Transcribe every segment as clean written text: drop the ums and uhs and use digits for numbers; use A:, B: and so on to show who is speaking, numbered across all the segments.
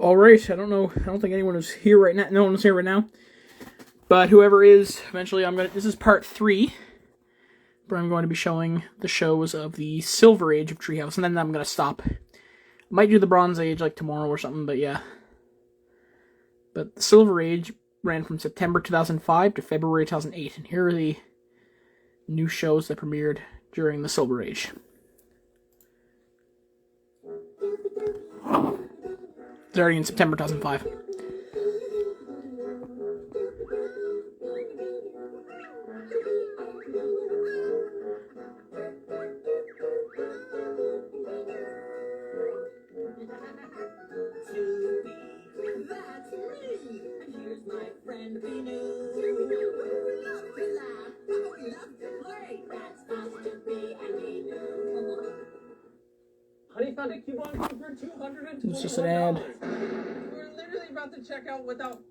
A: Alright, I don't think anyone is here right now. No one's here right now. But whoever is, eventually this is part 3. Where I'm going to be showing the shows of the Silver Age of Treehouse, and then I'm going to stop. Might do the Bronze Age like tomorrow or something, but yeah. But the Silver Age ran from September 2005 to February 2008, and here are the new shows that premiered during the Silver Age. Starting in September 2005.
B: That's me! And here's my friend Binoo. We love to laugh, we love to play. That's us, Toopy and Binoo.
C: Honey found a coupon code for $221.
A: It's just an ad.
C: We're literally about to check out without...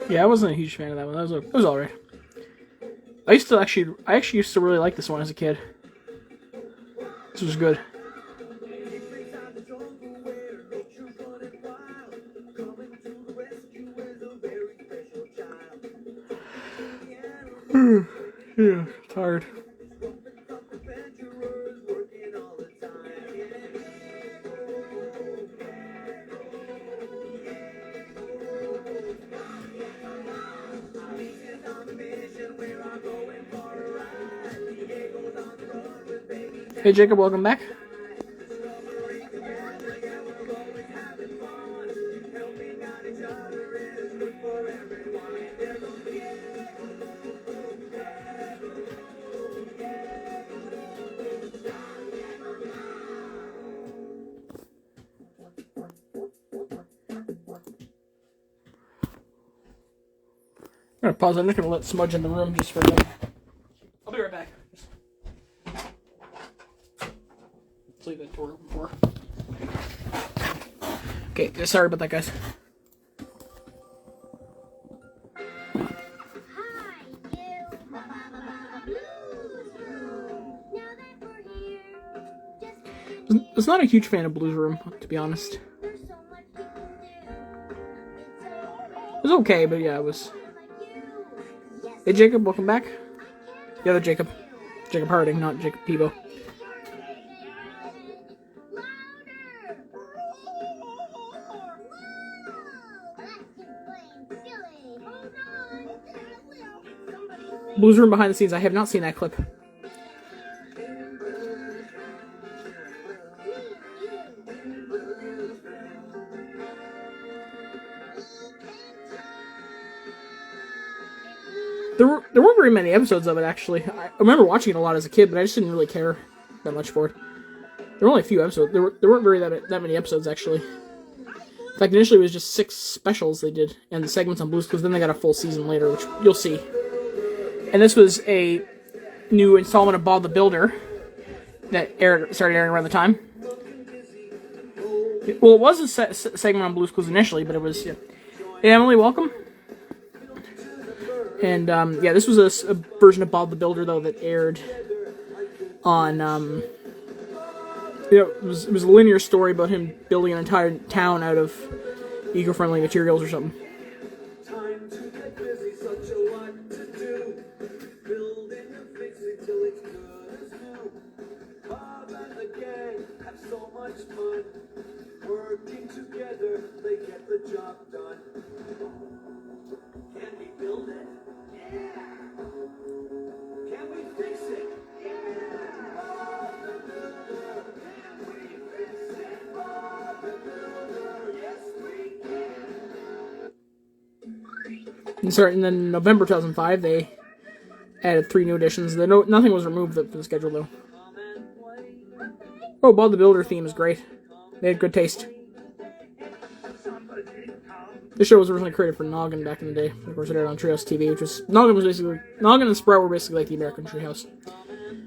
A: Yeah, I wasn't a huge fan of that one. It was alright. I actually used to really like this one as a kid. This was good. Yeah, tired. Hey Jacob, welcome back. I'm gonna pause. I'm just gonna let Smudge in the room just for a minute. I'll be right back. Let's leave that door open for her. Okay, sorry about that, guys. I was not a huge fan of Blues Room, to be honest. It was okay, but yeah, it was... Hey Jacob, welcome back. The other Jacob. Jacob Harding, not Jacob Peebo. Blues Room behind the scenes, I have not seen that clip. There weren't very many episodes of it, actually. I remember watching it a lot as a kid, but I just didn't really care that much for it. There were only a few episodes. There weren't that many episodes, actually. In fact, initially it was just 6 specials they did, and the segments on Blues, because then they got a full season later, which you'll see. And this was a new installment of Bob the Builder that started airing around the time. Well, it was a segment on Blues Clues initially, but it was... Yeah. Hey, Emily, welcome. And, yeah, this was a version of Bob the Builder, though, that aired on, it was a linear story about him building an entire town out of eco-friendly materials or something.
B: Working together, they get the job done. Can we build it? Yeah! Can we fix it? Yeah! Bob the Builder! Can we fix it? Bob the Builder! Yes, we can!
A: And then November 2005, they added 3 new additions. Nothing was removed from the schedule, though. Oh, Bob the Builder theme is great. They had good taste. This show was originally created for Noggin back in the day. Of course, it aired on Treehouse TV, which was... Noggin and Sprout were basically like the American Treehouse.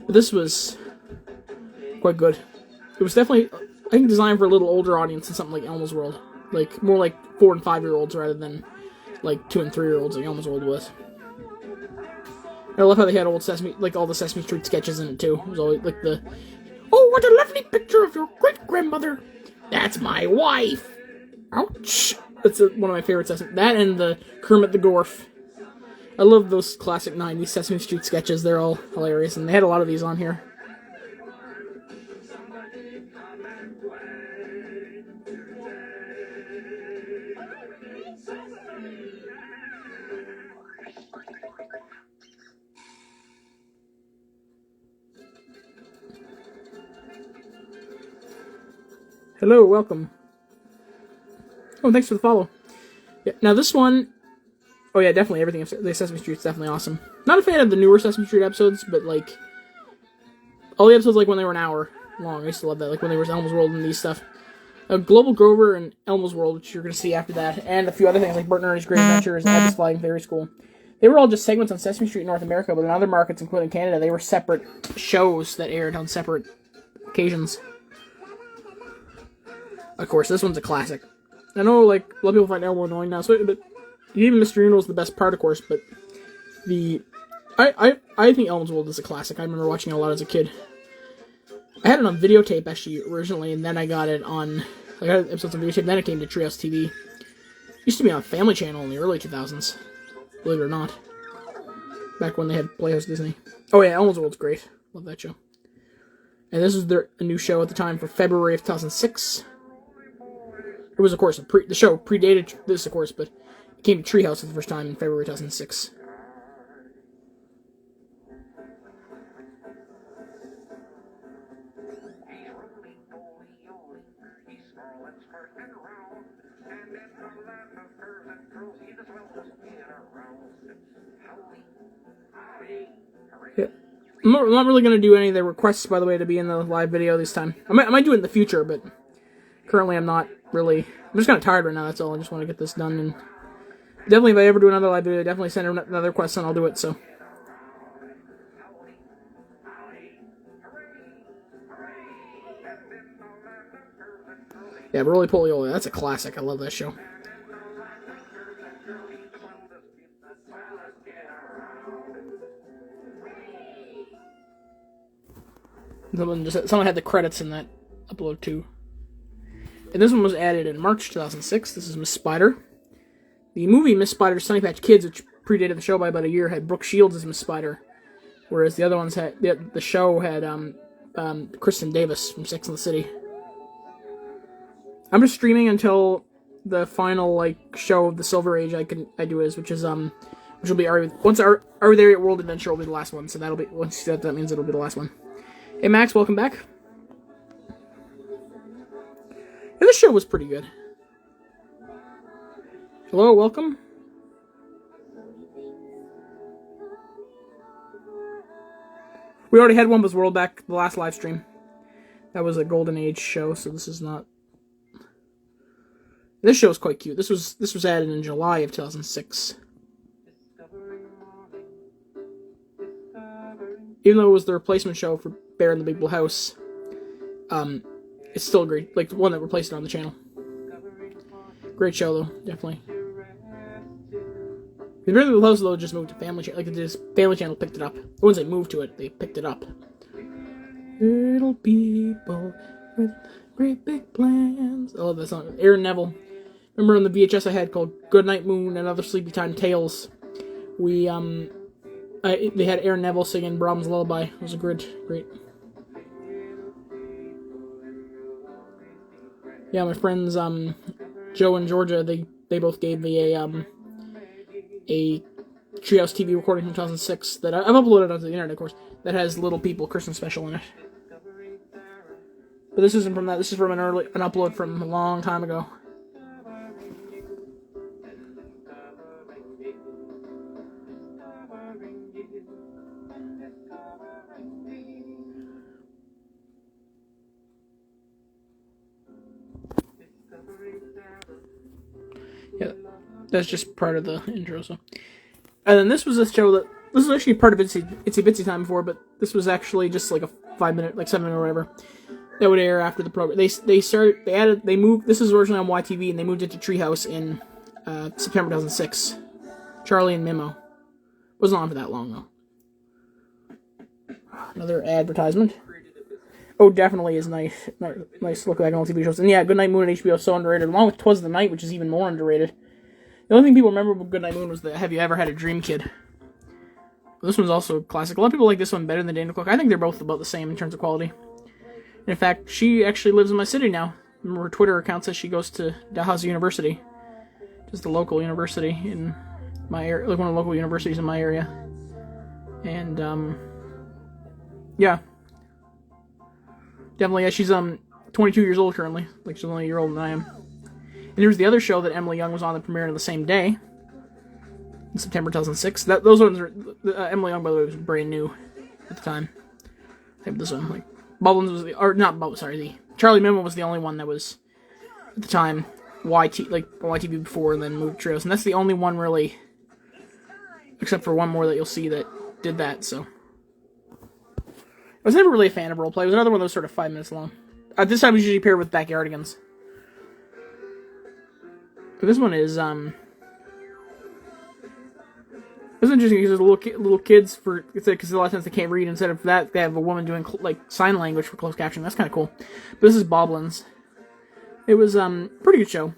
A: But this was quite good. It was definitely, I think, designed for a little older audience than something like Elmo's World. Like, more like 4 and 5-year-olds rather than, like, 2 and 3-year-olds like Elmo's World was. I love how they had old Sesame, like, all the Sesame Street sketches in it, too. It was always, like, the... Oh, what a lovely picture of your great-grandmother! That's my wife! Ouch! That's one of my favorite Sesame... That and the Kermit the Gorf. I love those classic 90s Sesame Street sketches. They're all hilarious, and they had a lot of these on here. Hello, welcome. Oh, thanks for the follow. Yeah, now this one... Oh yeah, definitely, everything of the Sesame Street's definitely awesome. Not a fan of the newer Sesame Street episodes, but, like... all the episodes, like, when they were an hour long. I used to love that, like, when they were Elmo's World and these stuff. Global Grover and Elmo's World, which you're going to see after that, and a few other things, like Bert and Ernie's Great Adventures and Epic Flying Fairy School. They were all just segments on Sesame Street in North America, but in other markets, including Canada, they were separate shows that aired on separate occasions. Of course, this one's a classic. I know, like, a lot of people find Elmo annoying now, but even Mr. Uno is the best part, of course, but I think Elmo's World is a classic. I remember watching it a lot as a kid. I had it on videotape, actually, originally, and then I got it on... I got episodes on videotape, then it came to Treehouse TV. It used to be on Family Channel in the early 2000s, believe it or not. Back when they had Playhouse Disney. Oh yeah, Elmo's World's great. Love that show. And this was a new show at the time for February of 2006. It was, of course, the show predated this, of course, but it came to Treehouse for the first time in February 2006. Yeah. I'm not really going to do any of the requests, by the way, to be in the live video this time. I might do it in the future, but currently I'm not really... I'm just kind of tired right now, that's all. I just want to get this done, and definitely if I ever do another live video, definitely send another request and I'll do it, so... Yeah, Rolie, Polie, Olie, that's a classic. I love that show. Someone had the credits in that upload too. And this one was added in March 2006. This is Miss Spider. The movie Miss Spider's Sunny Patch Kids, which predated the show by about a year, had Brooke Shields as Miss Spider, whereas the other ones had the show had Kristen Davis from Sex and the City. I'm just streaming until the final show of the Silver Age I do is, which will be once our There World Adventure will be the last one. So that'll be once you see that means it'll be the last one. Hey Max, welcome back. Yeah, this show was pretty good. Hello, welcome. We already had Wumba's World back the last live stream. That was a Golden Age show, so this is not. This show is quite cute. This was added in July of 2006. Even though it was the replacement show for Bear in the Big Blue House, it's still great. Like the one that replaced it on the channel. Great show though, definitely. The Bear in the Big Blue House though just moved to Family Channel. Like this Family Channel picked it up. The ones that moved to it, they picked it up. Little people with great big plans. I love that song. Aaron Neville. Remember on the VHS I had called Goodnight Moon and Other Sleepy Time Tales. They had Aaron Neville singing Brahms Lullaby. It was a great. Yeah, my friends Joe and Georgia, they both gave me a Treehouse TV recording from 2006 that I've uploaded onto the internet, of course. That has Little People Christmas special in it. But this isn't from that. This is from an upload from a long time ago. that's just part of the intro. So, and then this was a show that this was actually part of Itsy Bitsy Time before, but this was actually just like a 5-minute, like 7-minute or whatever. That would air after the program. They moved. This is originally on YTV, and they moved it to Treehouse in September 2006. Charley and Mimmo. Wasn't on for that long though. Another advertisement. Oh, definitely is nice. Nice look back on TV shows. And yeah, Goodnight Moon and HBO is so underrated, along with 'Twas the Night, which is even more underrated. The only thing people remember about Goodnight Moon was the Have You Ever Had a Dream Kid? Well, this one's also a classic. A lot of people like this one better than Dana Cook. I think they're both about the same in terms of quality. And in fact, she actually lives in my city now. Her Twitter account says she goes to Dalhousie University, just a local university in my area, like one of the local universities in my area. And yeah. Definitely, yeah, she's 22 years old currently. Like, she's only a year older than I am. And here's the other show that Emily Yeung was on that premiered on the same day, in September 2006. Those ones are... Emily Yeung, by the way, was brand new at the time. Same with this one. Like, Boblins was the... Or, not Boblins, sorry. The Charley Mimmo was the only one that was, at the time, YTV before, and then moved to Trios. And that's the only one, really, except for one more that you'll see that did that, so... I was never really a fan of roleplay. It was another one that was sort of 5 minutes long. This time it was usually paired with Backyardigans. But this one is, it's interesting because little kids, because a lot of times they can't read. Instead of that, they have a woman doing, like, sign language for closed captioning. That's kind of cool. But this is Boblins. It was, pretty good show.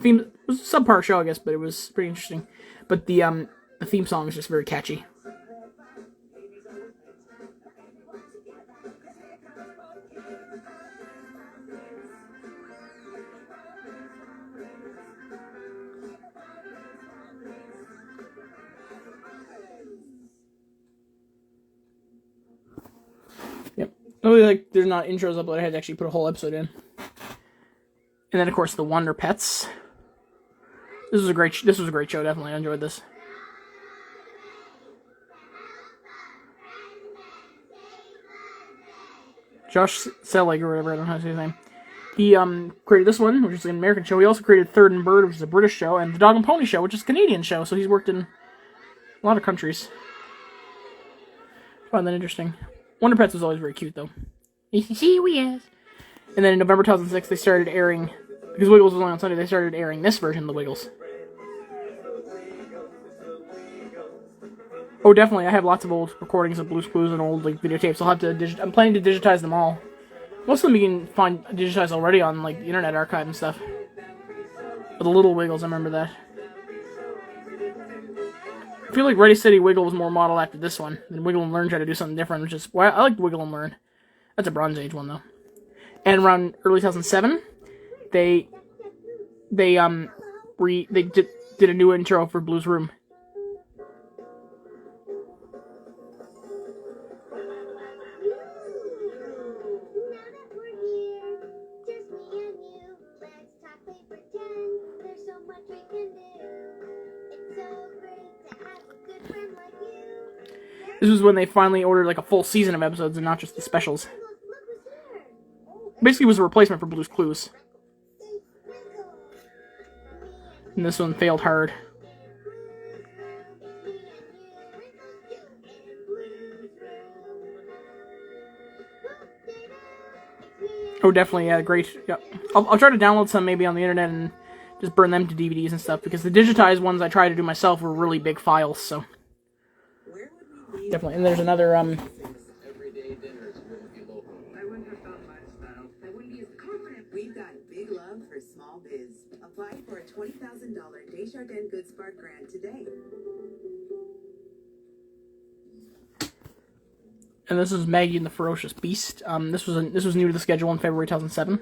A: It was a subpar show, I guess, but it was pretty interesting. But the theme song is just very catchy. Yep. Really, like, there's not intros up, but I had to actually put a whole episode in. And then, of course, the Wonder Pets. This was a great show. Definitely, I enjoyed this. Josh Selig, or whatever, I don't know how to say his name. He created this one, which is an American show. He also created Third and Bird, which is a British show, and The Dog and Pony Show, which is a Canadian show. So he's worked in a lot of countries. I find that interesting. Wonder Pets was always very cute, though. And then in November 2006, they started airing, because Wiggles was only on Sunday, they started airing this version of The Wiggles. Oh, definitely. I have lots of old recordings of Blue's Clues and old, like, videotapes. I'll have to I'm planning to digitize them all. Most of them you can find digitized already on, like, the Internet Archive and stuff. But the Little Wiggles, I remember that. I feel like Ready Steady Wiggle was more modeled after this one. And Wiggle and Learn tried to do something different, which is why I like Wiggle and Learn. That's a Bronze Age one, though. And around early 2007, they did a new intro for Blue's Room. This was when they finally ordered, like, a full season of episodes and not just the specials. Basically, it was a replacement for Blue's Clues. And this one failed hard. Oh, definitely, yeah, great. Yeah. I'll try to download some maybe on the internet and just burn them to DVDs and stuff, because the digitized ones I tried to do myself were really big files, so... Definitely, and there's another,
C: Everyday dinners wouldn't be local. I wouldn't have thought lifestyle. I wouldn't be as confident.
D: We've got big love for small biz. Apply for a $20,000 Desjardins Good Spark grant today.
A: and this is Maggie and the Ferocious Beast. This was new to the schedule in February 2007.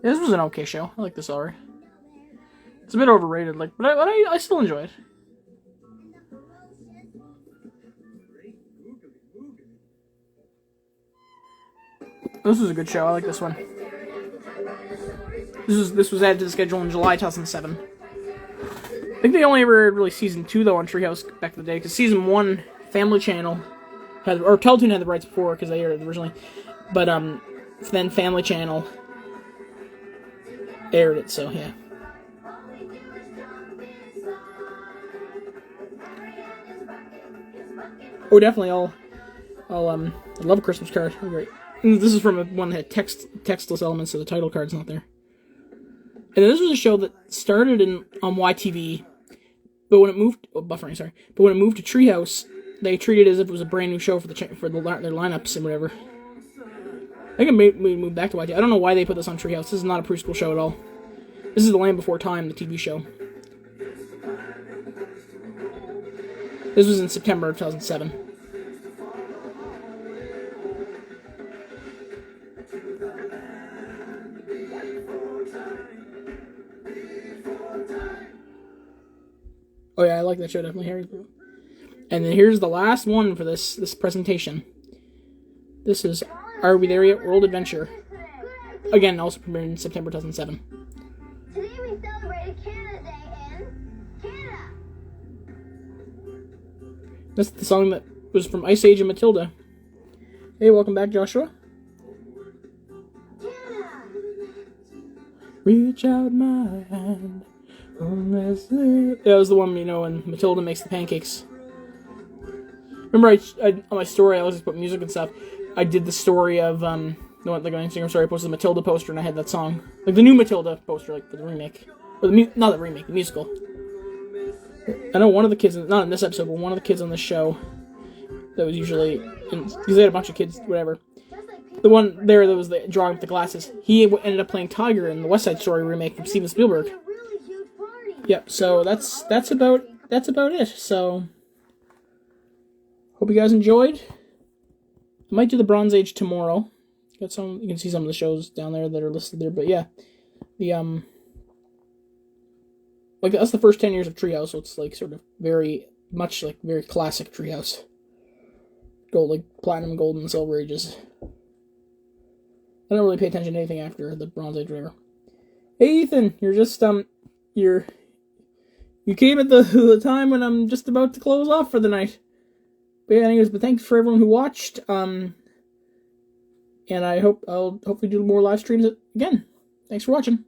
A: This was an okay show. I like this already. It's a bit overrated, like, but I still enjoy it. This was a good show. I like this one. This was added to the schedule in July 2007. I think they only ever aired really season 2 though on Treehouse back in the day, because season 1 Family Channel had, or Teletoon had the rights before because they aired it originally, but then Family Channel aired it, so yeah. Oh, definitely. I love a Christmas card. Oh, great. And this is from one that had textless elements, so the title card's not there. And this was a show that started on YTV, but when it moved, buffering, sorry. But when it moved to Treehouse, they treated it as if it was a brand new show for their lineups and whatever. I think it may move back to YTV. I don't know why they put this on Treehouse. This is not a preschool show at all. This is The Land Before Time, the TV show. This was in September of 2007. Oh yeah, I like that show, definitely. And then here's the last one for this presentation. This is Are We There Yet? World Adventure. Again, also premiered in September 2007.
E: Today we celebrated Canada Day in Canada.
A: That's the song that was from Ice Age and Matilda. Hey, welcome back, Joshua.
E: Canada.
A: Reach out my hand. That was the one, when Matilda makes the pancakes. Remember, I on my story, I always just put music and stuff. I did the story of, the one, like on Instagram story, I posted the Matilda poster, and I had that song. Like, the new Matilda poster, like, for the remake. Or not the remake, the musical. I know one of the kids, not in this episode, but one of the kids on the show, that was usually, because they had a bunch of kids, whatever. The one there that was the drawing with the glasses, he ended up playing Tiger in the West Side Story remake from Steven Spielberg. Yep, so that's about it. So hope you guys enjoyed. I might do the Bronze Age tomorrow. Got some, you can see some of the shows down there that are listed there, but yeah. The like that's the first 10 years of Treehouse, so it's like sort of very classic Treehouse. Gold, like platinum, gold, and silver ages. I don't really pay attention to anything after the Bronze Age, whatever. Hey Ethan, you're just you came at the time when I'm just about to close off for the night. But yeah, anyways, but thanks for everyone who watched. And I hope I'll hopefully do more live streams again. Thanks for watching.